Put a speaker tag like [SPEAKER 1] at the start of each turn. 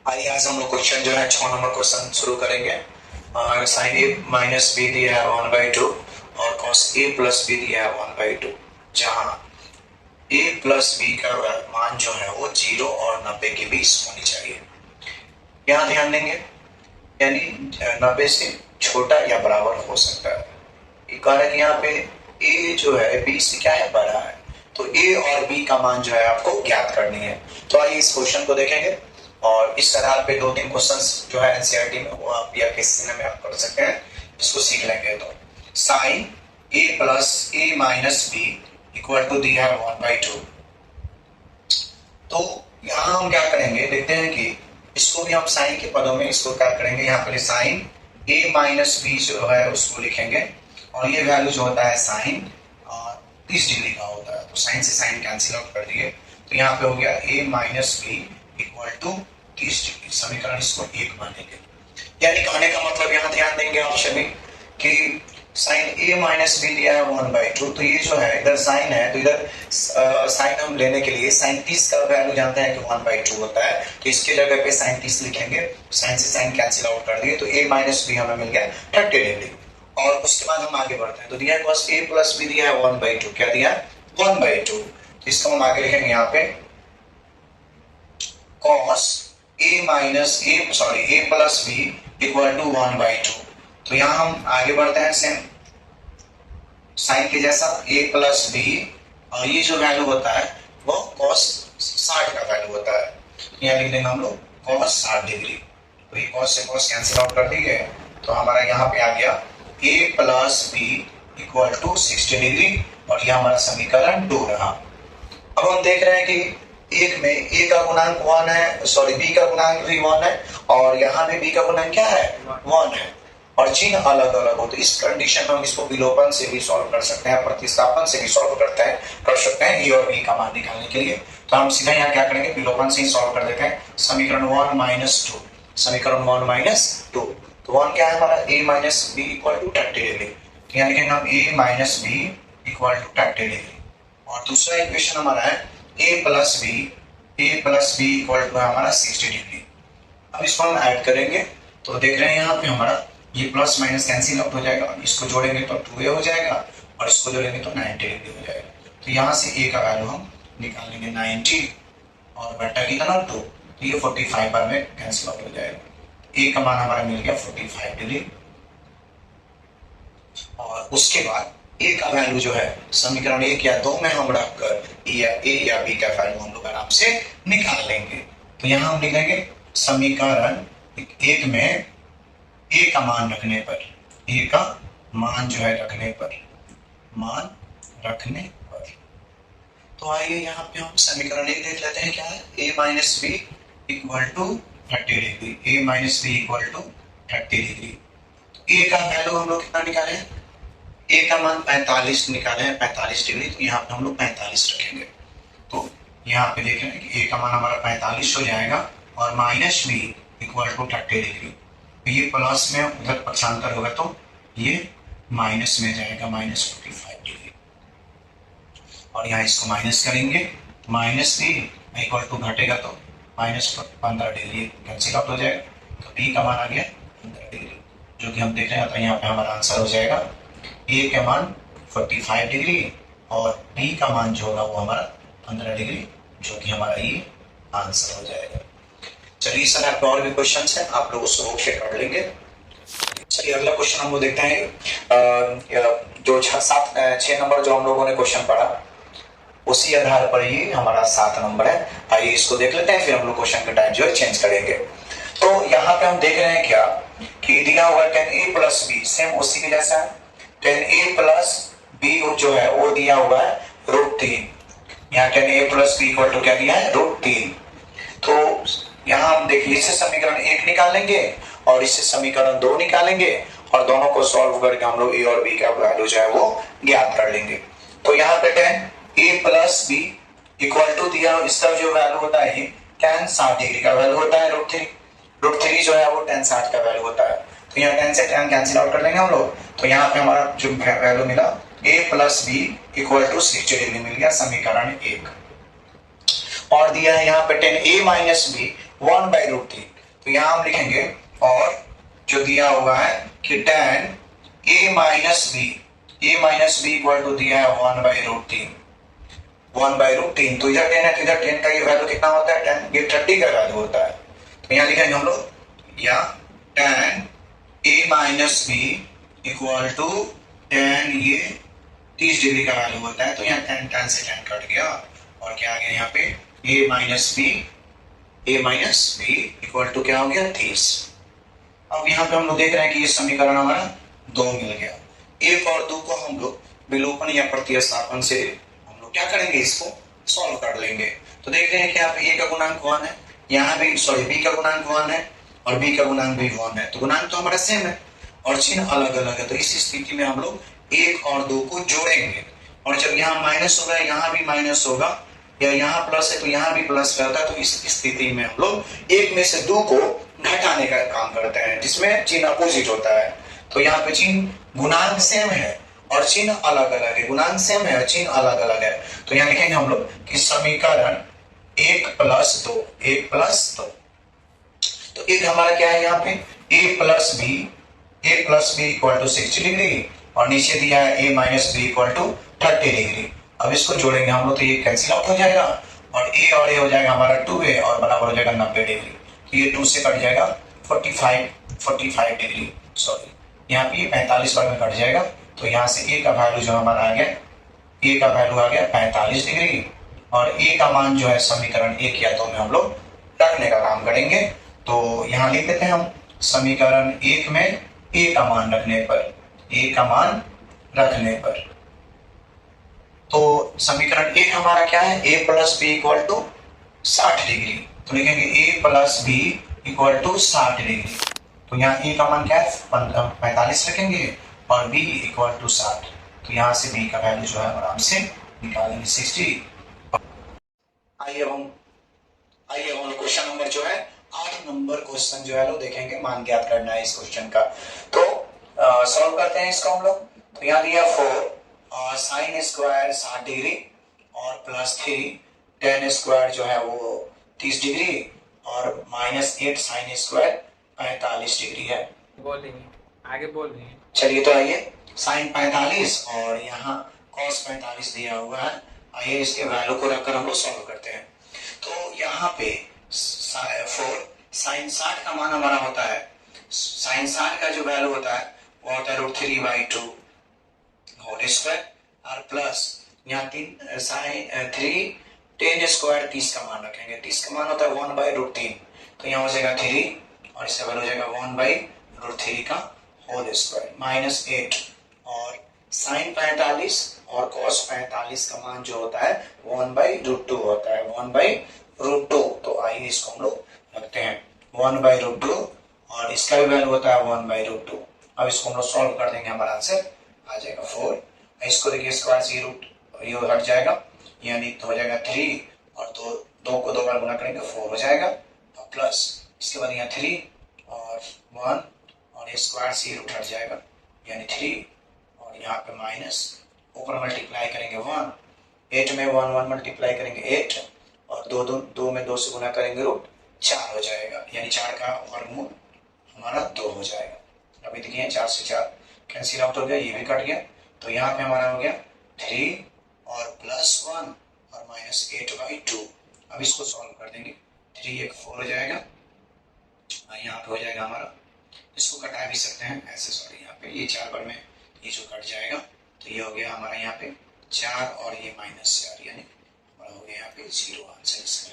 [SPEAKER 1] आइए आज हम लोग क्वेश्चन जो है 6 नंबर क्वेश्चन शुरू करेंगे। साइन ए माइनस बी दिया है 1/2 और कॉस ए प्लस बी दिया है 1/2, जहां ए प्लस बी का मान जो है वो 0 और 90 के बीच होनी चाहिए। यहाँ ध्यान देंगे, यानी 90 से छोटा या बराबर हो सकता है। ये कह रहा है कि यहाँ पे ए जो है बी से क्या है, बड़ा है, तो ए और बी का मान जो है आपको ज्ञात करनी है। तो आइए इस क्वेश्चन को देखेंगे और इस आधार पे 2-3 क्वेश्चंस जो है एनसीईआरटी में वो आप या किसी में आप कर सकते हैं, इसको सीख लेंगे। तो sine A plus A minus B equal to दिया है 1/2। तो यहाँ हम क्या करेंगे, देखते हैं कि इसको भी हम साइन के पदों में इसको क्या करेंगे, यहाँ पर साइन ए माइनस बी जो है उसको लिखेंगे और ये वैल्यू जो होता है साइन 30 डिग्री का होता है, तो साइन से साइन कैंसिल आउट कर दिए, तो यहाँ पे हो गया A minus B equal to 30 degree. समीकरण इसको 1 मानेंगे। यानी कहने का मतलब यहाँ ध्यान देंगे आप सभी कि साइन ए माइनस बी लिया है 1/2, तो ये जो है इधर साइन है, तो इधर साइन हम लेने के लिए साइन 30 का वैल्यू जानते हैं कि 1/2 होता है, तो इसके जगह पे साइन 30 लिखेंगे, साइन से साइन कैंसिल आउट कर दिए, तो ए माइनस बी हमें मिल गया 30 डिग्री। और उसके बाद हम आगे बढ़ते हैं, तो दिया है कॉस ए प्लस बी दिया है 1/2, क्या दिया 1/2, तो इसको हम आगे लिखेंगे यहाँ पे cos a minus A plus B equal to 1/2। तो यहाँ हम आगे बढ़ते हैं सेम साइन के जैसा a प्लस बी, और ये जो वैल्यू होता है वो cos 60 का वैल्यू होता है, यहाँ लिख देंगे हम लोग cos 60 डिग्री। तो ये cos से cos कैंसिल आउट कर दिए, तो हमारा यहाँ पे आ गया a plus B equal to 60 degree, और यह हमारा समीकरण 2 रहा। अब हम देख रहे हैं कि एक में ए का गुणांक 1 है, सॉरी बी का गुणांक भी 1 है, और यहाँ में बी का गुणांक क्या है 1 है, और चिन्ह अलग अलग हो। तो इस कंडीशन में हम इसको विलोपन से भी सॉल्व कर सकते हैं, प्रतिस्थापन से भी सॉल्व कर सकते हैं ए और बी का मान निकालने के लिए। तो हम सीधा यहाँ क्या करेंगे, विलोपन से ही सॉल्व कर देते हैं। समीकरण 1 माइनस 2, समीकरण 1 माइनस 2, तो 1 क्या है हमारा A minus B equal to 30 degree, तो यहाँ लिखेंगे हम A minus B equal to 30 degree. और दूसरा इक्वेशन हमारा है a plus B equal to हमारा 60 डिग्री। अब इसको हम ऐड करेंगे, तो देख रहे हैं यहाँ पे हमारा ये प्लस माइनस कैंसिल आउट हो जाएगा, इसको जोड़ेंगे तो 2a हो जाएगा, और इसको जोड़ेंगे तो 90 डिग्री हो जाएगा। तो यहाँ से a का वैल्यू हम निकाल लेंगे 90, और बेटा कितना 2, तो ये 45 बार में कैंसिल आउट हो जाएगा। a का मान हमारा मिल गया 45 डिग्री, और उसके बाद ए का वैल्यू जो है समीकरण 1 या 2 में हम रखकर ए या बी का वैल्यू हम लोग आराम से निकाल लेंगे। तो यहाँ हम लिखेंगे समीकरण 1 में ए का मान रखने पर, ए का मान जो है रखने पर, तो आइए यहाँ पे हम समीकरण 1 देख लेते हैं क्या है, A minus B equal to 30 degree, A minus B equal to 30 degree. A का वैल्यू हम लोग कितना निकाले हैं, ए का मान 45 निकाले हैं, 45 डिग्री, तो यहाँ पे हम लोग 45 रखेंगे। तो यहाँ पे देख रहे हैं कि ए का मान हमारा 45 हो जाएगा, और minus B equal to 30 degree, तो ये प्लस में उधर पक्षांतर होगा तो ये माइनस में जाएगा, माइनस 45 डिग्री, और यहाँ इसको माइनस करेंगे, माइनस बी इक्वल टू घटेगा तो माइनस 15 डिग्री कैंसिल आउट हो जाएगा, तो बी का मान आ गया 15 डिग्री, जो कि हम देख रहे हैं। तो यहाँ पे हमारा आंसर हो जाएगा ए का मान 45 डिग्री और बी का मान जो होगा वो हमारा 15 डिग्री, जो कि हमारा ये आंसर हो जाएगा। चलिए सर आप और भी क्वेश्चंस हैं, आप लोग उसको होके कर लेंगे। चलिए अगला क्वेश्चन हम लोग देखते हैं, जो 6 नंबर जो हम लोगों ने क्वेश्चन पढ़ा उसी आधार पर ये हमारा 7 नंबर है। आइए इसको देख लेते हैं, फिर हम लोग क्वेश्चन का टाइप जो है चेंज करेंगे। तो यहाँ पे हम देख रहे हैं क्या कि दिया हुआ 10a प्लस बी, सेम उसी के जैसा है। 10a प्लस बी जो है वो दिया हुआ है √3, यहाँ 10a plus B equal to क्या दिया है √3। तो यहाँ हम देखिए इससे समीकरण 1 निकालेंगे और इससे समीकरण 2 निकालेंगे, और दोनों को सॉल्व करके हम लोग ए और बी का वैल्यू जो है वो ज्ञात कर लेंगे। तो यहाँ पे 10a plus B equal to दिया, इसका जो वैल्यू होता है tan 60 डिग्री का वैल्यू होता है √3 जो है वो tan 60 का वैल्यू होता है। तो यहाँ tan से tan कैंसिल आउट कर लेंगे हम लोग, तो यहाँ पे हमारा जो वैल्यू मिला a plus B equal to 60 degree मिल गया, समीकरण 1। और दिया है यहाँ पे 10a माइनस बी 1/√3, तो यहाँ हम लिखेंगे और जो दिया हुआ है कि tan a minus B equal to दिया है 1/√3 तो इधर 10 है तो इधर 10 का ये वैल्यू कितना होता है 10, ये 30 का वैल्यू होता है। तो यहाँ लिखेंगे हम लोग या tan a minus B equal to tan ये 30 डिग्री का वैल्यू होता है। तो यहाँ tan से tan कट गया और क्या आ गया यहाँ पे a minus B equal to क्या हो गया 30। अब यहाँ पे हम लोग देख रहे हैं कि ये समीकरण हमारा 2 मिल गया। 1 और 2 को हम लोग विलोपन या प्रतिस्थापन से हम लोग क्या करेंगे, इसको सॉल्व कर लेंगे। तो देख रहे हैं कि यहाँ पे a का गुणांक 1 है, यहाँ भी b का गुणांक 1 है और b का गुणांक भी 1 है। तो गुणांक तो हमारा सेम है और चिन्ह अलग अलग है। तो इस स्थिति में हम लोग 1 और 2 को जोड़ेंगे और जब यहाँ माइनस होगा यहाँ भी माइनस होगा या यहाँ प्लस है तो यहाँ भी प्लस रहता है। तो इस स्थिति में हम लोग 1 में से 2 को घटाने का काम करते हैं जिसमें चिन्ह अपोजिट होता है। तो यहाँ पे चिन्ह गुणांक सेम है और चिन्ह अलग अलग है, गुणांक सेम है और चिन्ह अलग अलग है। तो यहाँ लिखेंगे हम लोग कि समीकरण 1+2 तो एक हमारा क्या है यहाँ पे a plus B equal to 60 degree और नीचे दिया है a minus B equal to 30 degree. अब इसको जोड़ेंगे हम लोग तो ये कैंसिल आउट हो जाएगा और a हो जाएगा हमारा 2a और बराबर हो जाएगा 90 डिग्री। तो ये 2 से कट जाएगा 45 डिग्री, सॉरी यहाँ पे 45 बार में कट जाएगा। तो यहाँ से a का वैल्यू जो हमारा आ गया, a का वैल्यू आ गया 45 डिग्री और a का मान जो है समीकरण 1 या 2 में हम लोग रखने का काम करेंगे। तो यहाँ लिख देते हैं हम समीकरण 1 में a का मान रखने पर तो समीकरण 1 हमारा क्या है a plus B equal to 60 degree. तो लिखेंगे a plus B equal to 60 degree. तो यहाँ a का मान क्या है 45 रखेंगे और b इक्वल टू 60। तो यहाँ से b का वैल्यू जो है आराम से निकालेंगे 60। आइए हम क्वेश्चन नंबर जो है 8 नंबर क्वेश्चन जो है लो देखेंगे, मान ज्ञात करना है इस क्वेश्चन का। तो सॉल्व करते हैं इसको हम लोग। तो यहाँ दिया 4 साइन स्क्वायर 60 डिग्री और प्लस 3 टेन स्क्वायर जो है वो 30 डिग्री और -8 साइन स्क्वायर 45 डिग्री है।
[SPEAKER 2] आगे बोल रही है।
[SPEAKER 1] चलिए तो आइए साइन 45 और यहाँ कॉस 45 दिया हुआ है। आइए इसके वैल्यू को रखकर हम लोग सॉल्व करते हैं। तो यहाँ पे 4 साइन 60 का मान हमारा होता है, साइन 60 का जो वैल्यू होता है वो होता है √3/2 होल स्क्वायर और प्लस यहाँ 3 10 स्क्वायर 30 का मान रखेंगे। 30 का मान होता है 1/√3। तो यहाँ हो जाएगा 3 और इसका वैल्यू हो जाएगा 1/√3 का होल स्क्वायर -8 और साइन 45 और कॉस 45 का मान जो होता है 1/√2 होता है 1/√2। तो आइए इसको हम लोग रखते हैं 1/√2 और इसका भी वैल्यू होता है 1/√2। अब इसको हम लोग सॉल्व कर देंगे, हमारा आंसर आ जाएगा 4। इसको देखिए स्क्वायर से रूट ये हट जाएगा यानी तो हो जाएगा 3 और 2 को 2 बार गुना करेंगे 4 हो जाएगा और प्लस इसके बाद यहाँ 3 और 1 और स्क्वायर से रूट हट जाएगा यानी 3 और यहाँ पे माइनस ऊपर मल्टीप्लाई करेंगे 1, 8 में 1 मल्टीप्लाई करेंगे 8 और 2 में 2 से गुना करेंगे √4 हो जाएगा यानी 4 का वर्गमूल हमारा 2 हो जाएगा। अभी देखिए 4 से 4 कैंसिल आउट हो गया, ये भी कट गया। तो यहाँ पे हमारा हो गया 3 और +1 और -8/2। अब इसको सॉल्व कर देंगे 3 एक 4 हो जाएगा और यहाँ पे हो जाएगा हमारा, इसको कटा भी सकते हैं ऐसे, सॉरी यहाँ पे ये 4 बार में ये जो कट जाएगा तो ये हो गया हमारा यहाँ पे 4 और ये -4 यानी हमारा हो गया यहाँ पे 0 आंसर इसका।